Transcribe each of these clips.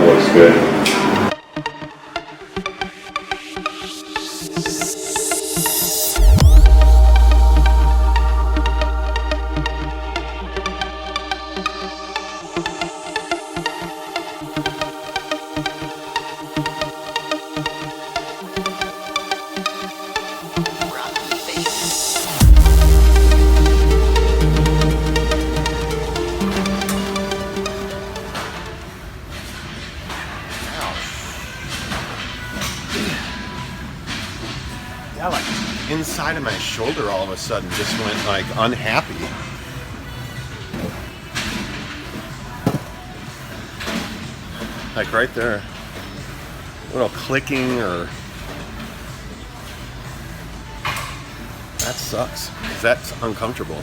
looks good. Yeah, like inside of my shoulder all of a sudden just went like unhappy. Like right there. A little clicking or... That sucks, because that's uncomfortable.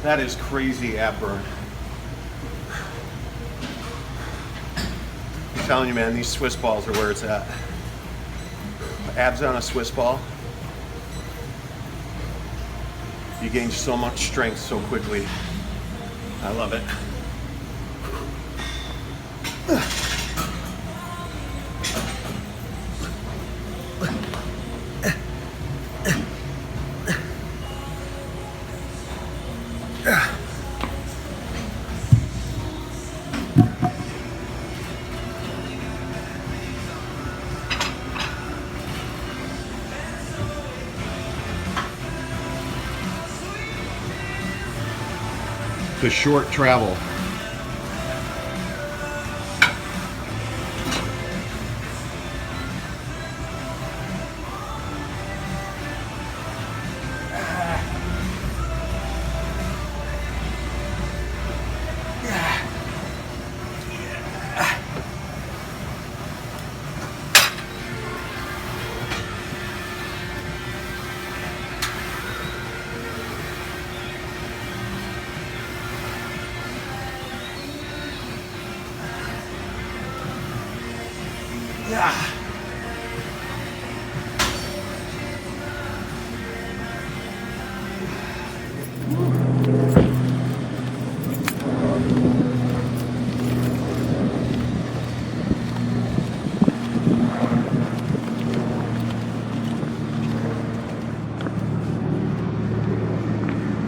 That is crazy ab burn. I'm telling you, man, these Swiss balls are where it's at. Abs on a Swiss ball. You gain so much strength so quickly. I love it. The short travel. Yeah.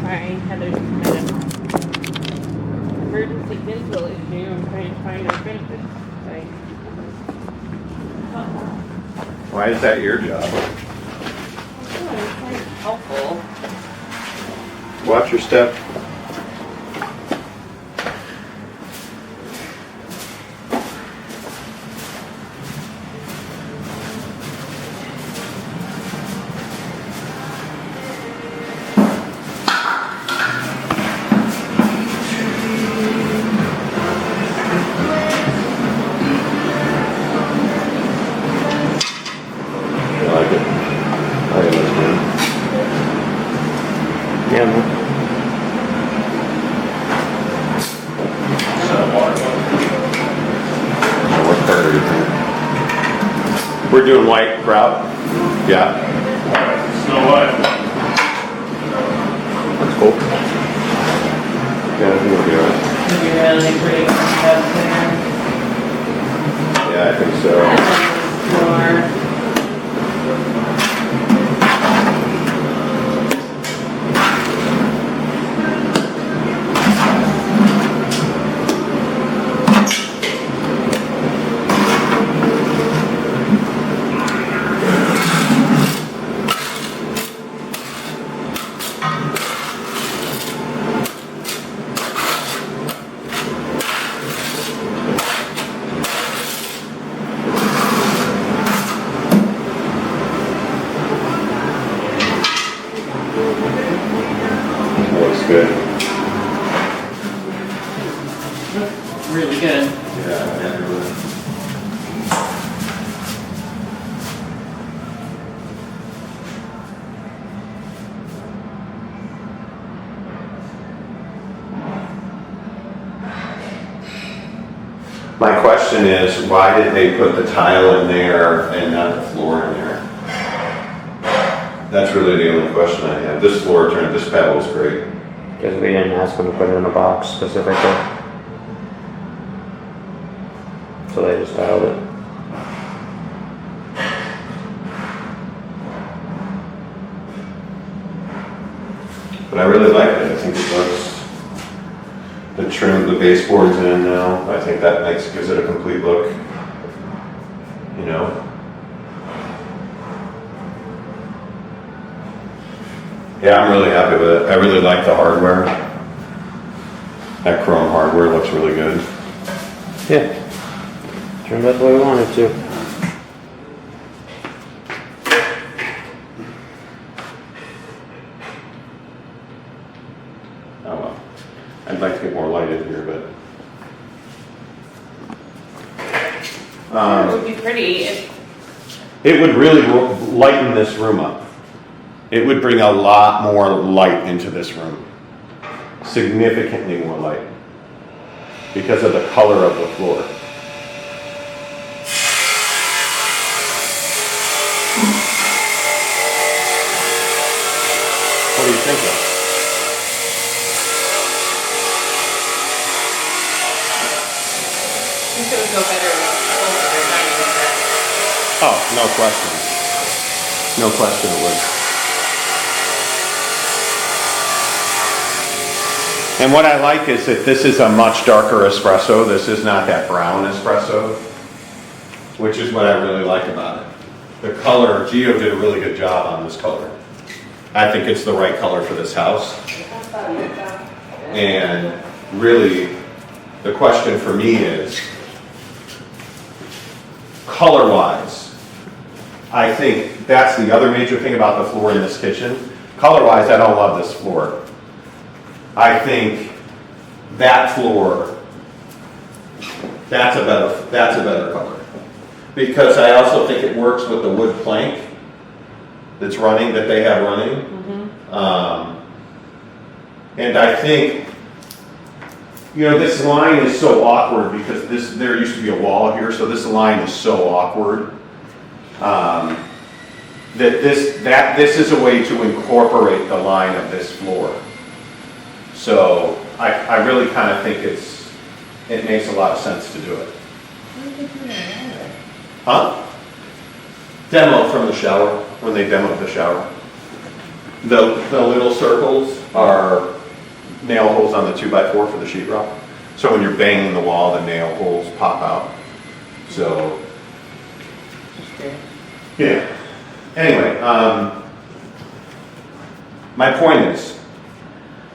Sorry, Heather's kind of emergency dental issue. I'm trying to find her benefits. Why is that your job? Oh, it's kind of helpful. Watch your step. Yeah, man. I work harder, you think? We're doing white grout. Yeah. Snow White. That's cool. Yeah, I think we'll be alright. It'd be really pretty up there. Yeah, I think so. Floor. Looks good. Really good. Yeah, really. My question is, why did they put the tile in there and not the floor in there? That's really the only question I have. This floor turn, this pebble is great. Because we didn't ask them to put it in a box specifically. So they just tiled it. But I really like it. I think it looks, the trim, the baseboard's in now. I think that gives it a complete look. You know? Yeah, I'm really happy with it. I really like the hardware. That chrome hardware looks really good. Yeah. Turned out the way we wanted to. Oh well. I'd like to get more light in here, but. It would be pretty if It would really lighten this room up. It would bring a lot more light into this room. Significantly more light. Because of the color of the floor. What do you think of? I think it would go better with colder dining set. Oh, no question. No question it would. And what I like is that this is a much darker espresso. This is not that brown espresso, which is what I really like about it. The color, Gio did a really good job on this color. I think it's the right color for this house. And really, the question for me is, color-wise, I think that's the other major thing about the floor in this kitchen. Color-wise, I don't love this floor. I think that floor, that's a better color. Because I also think it works with the wood plank that's running, that they have running. And I think, you know, this line is so awkward because there used to be a wall here, so this line is so awkward. That this is a way to incorporate the line of this floor. So I really kind of think it makes a lot of sense to do it. Huh? Demo from the shower, when they demoed the shower. The little circles are nail holes on the 2x4 for the sheetrock. So when you're banging the wall, the nail holes pop out. So, yeah. Anyway, my point is,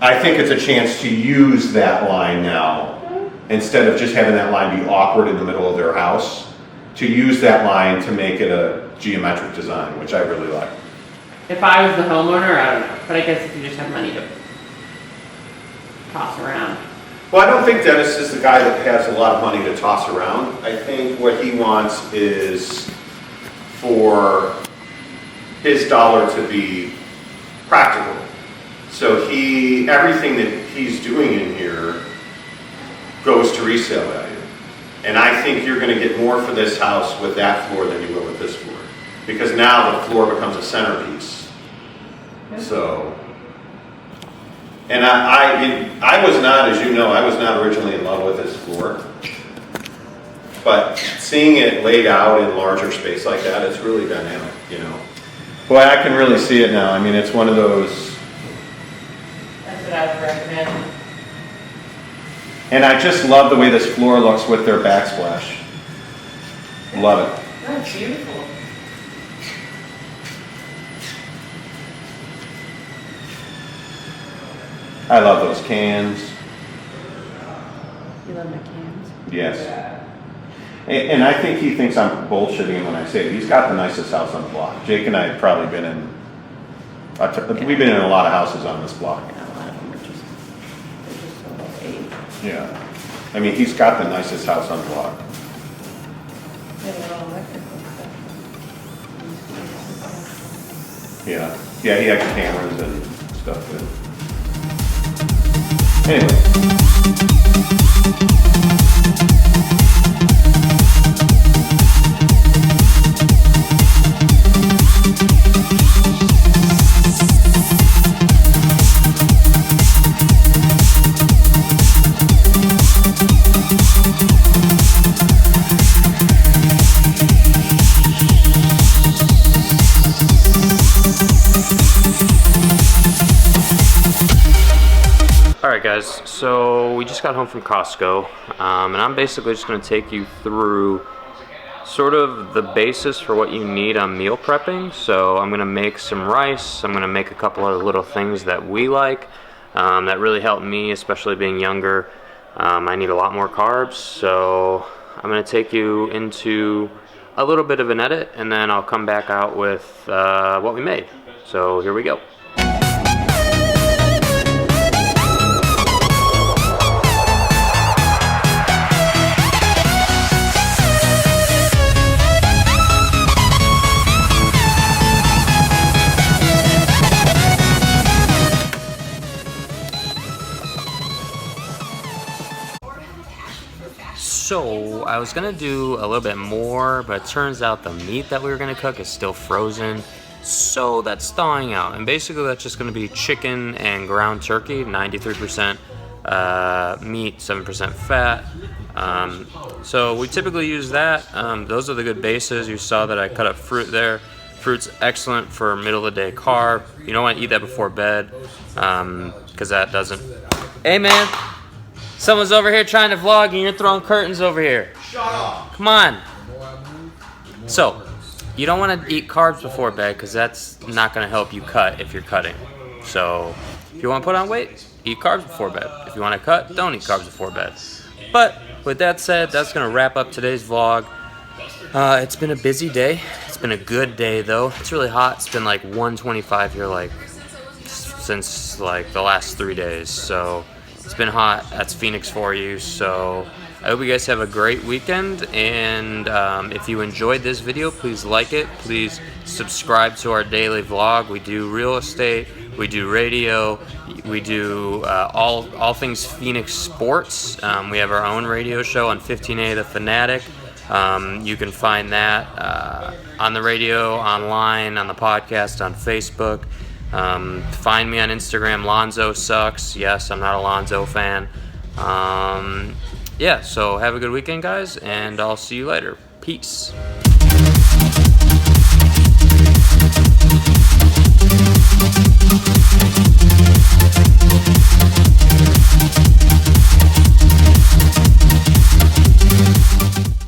I think it's a chance to use that line now, instead of just having that line be awkward in the middle of their house, to use that line to make it a geometric design, which I really like. If I was the homeowner, I don't know. But I guess if you just have money to toss around. Well, I don't think Dennis is the guy that has a lot of money to toss around. I think what he wants is for his dollar to be practical. So everything that he's doing in here goes to resale value. And I think you're going to get more for this house with that floor than you will with this floor. because now the floor becomes a centerpiece. So, and I was not, as you know, I was not originally in love with this floor. But seeing it laid out in larger space like that, it's really dynamic, you know. Boy, I can really see it now. I mean, it's one of those. That's what I would recommend. And I just love the way this floor looks with their backsplash. Love it. That's beautiful. I love those cans. You love my cans? Yes. And I think he thinks I'm bullshitting him when I say it. He's got the nicest house on the block. Jake and I have probably been in, we've been in a lot of houses on this block. Yeah, a lot of them are just, they're just so well-made. Yeah. I mean, he's got the nicest house on the block. Yeah, they're all electrical stuff. Yeah. Yeah, he has cameras and stuff too. Anyway. Alright guys, so we just got home from Costco, and I'm basically just going to take you through sort of the basis for what you need on meal prepping. So I'm going to make some rice, I'm going to make a couple of little things that we like, that really help me, especially being younger. I need a lot more carbs, so I'm going to take you into a little bit of an edit, and then I'll come back out with what we made. So here we go. So I was gonna do a little bit more, but it turns out the meat that we were gonna cook is still frozen. So that's thawing out, and basically that's just gonna be chicken and ground turkey, 93% meat, 7% fat. So we typically use that. Those are the good bases. You saw that I cut up fruit there. Fruit's excellent for middle of the day carb. You don't want to eat that before bed, because that doesn't. Hey man, someone's over here trying to vlog and you're throwing curtains over here. Shut up. Come on. So, you don't want to eat carbs before bed because that's not going to help you cut if you're cutting. So, if you want to put on weight, eat carbs before bed. If you want to cut, don't eat carbs before bed. But, with that said, that's going to wrap up today's vlog. It's been a busy day. It's been a good day though. It's really hot. It's been like 125 here like since like the last 3 days. So it's been hot. That's Phoenix for you. So I hope you guys have a great weekend, and if you enjoyed this video, please like it. Please subscribe to our daily vlog. We do real estate, we do radio, we do all things Phoenix sports. We have our own radio show on 15A The Fanatic. You can find that on the radio, online, on the podcast, on Facebook. Find me on Instagram, LonzoSucks. Yes, I'm not a Lonzo fan. Yeah, so have a good weekend, guys, and I'll see you later. Peace.